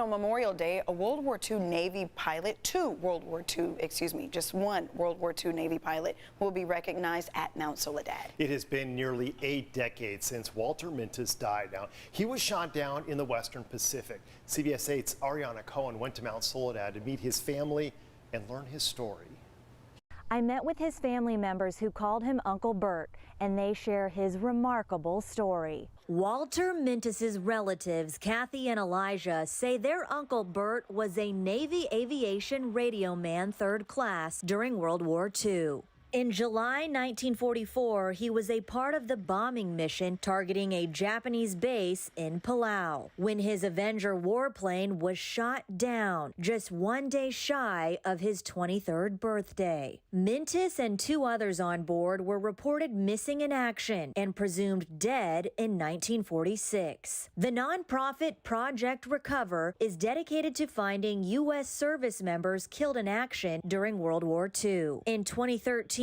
On Memorial Day, a World War II Navy pilot, just one World War II Navy pilot will be recognized at Mount Soledad. It has been nearly 8 decades since Walter Mintus died. Now, he was shot down in the Western Pacific. CBS 8's Ariana Cohen went to Mount Soledad to meet his family and learn his story. I met with his family members who called him Uncle Bert, and they share his remarkable story. Walter Mintus's relatives, Kathy and Elijah, say their Uncle Bert was a Navy aviation radioman 3rd class during World War II. In July 1944, he was a part of the bombing mission targeting a Japanese base in Palau when his Avenger warplane was shot down just 1 day shy of his 23rd birthday. Mintus and 2 others on board were reported missing in action and presumed dead in 1946. The nonprofit Project Recover is dedicated to finding U.S. service members killed in action during World War II. In 2014,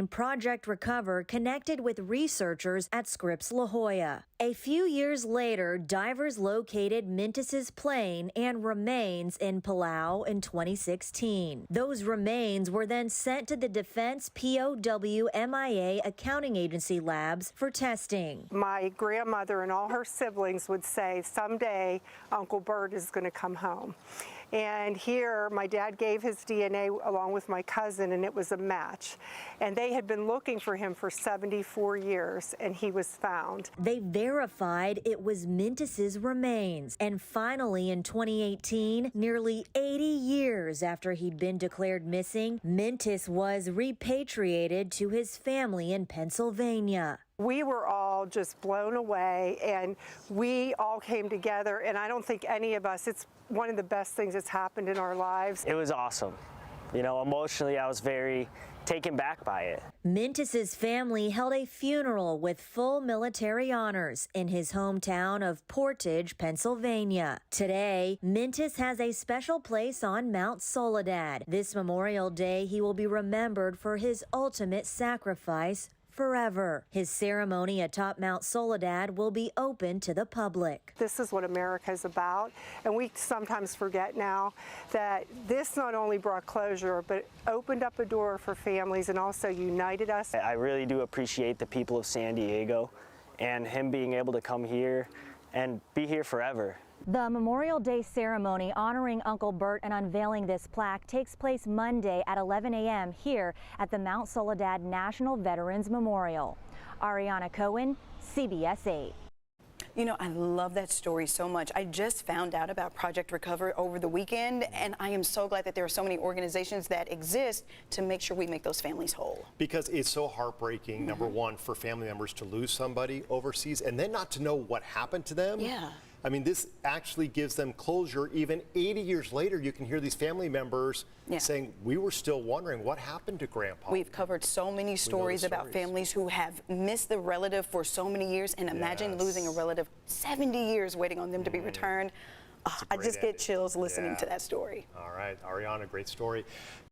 Project Recover connected with researchers at Scripps La Jolla. A few years later, divers located Mintus's plane and remains in Palau in 2016. Those remains were then sent to the Defense POW MIA Accounting Agency labs for testing. My grandmother and all her siblings would say, someday Uncle Bert is going to come home. And here, my dad gave his DNA along with my cousin, and it was a match. And they had been looking for him for 74 years, and he was found. They verified it was Mintus's remains. And finally, in 2018, nearly 80 years after he'd been declared missing, Mintus was repatriated to his family in Pennsylvania. We were all just blown away, and we all came together, and I don't think any of us, it's one of the best things that's happened in our lives. It was awesome. You know, emotionally, I was very taken back by it. Mintus's family held a funeral with full military honors in his hometown of Portage, Pennsylvania. Today, Mintus has a special place on Mount Soledad. This Memorial Day, he will be remembered for his ultimate sacrifice forever. His ceremony atop Mount Soledad will be open to the public. This is what America is about, and we sometimes forget now that this not only brought closure, but opened up a door for families and also united us. I really do appreciate the people of San Diego and him being able to come here and be here forever. The Memorial Day ceremony honoring Uncle Bert and unveiling this plaque takes place Monday at 11 a.m. here at the Mount Soledad National Veterans Memorial. Ariana Cohen, CBS 8. You know, I love that story so much. I just found out about Project Recover over the weekend, and I am so glad that there are so many organizations that exist to make sure we make those families whole. Because it's so heartbreaking, number one, for family members to lose somebody overseas and then not to know what happened to them. Yeah. I mean, this actually gives them closure. Even 80 years later, you can hear these family members saying, we were still wondering what happened to Grandpa. We've covered so many stories about families who have missed the relative for so many years, and imagine losing a relative 70 years waiting on them to be returned. I just get chills listening to that story. All right, Ariana, great story.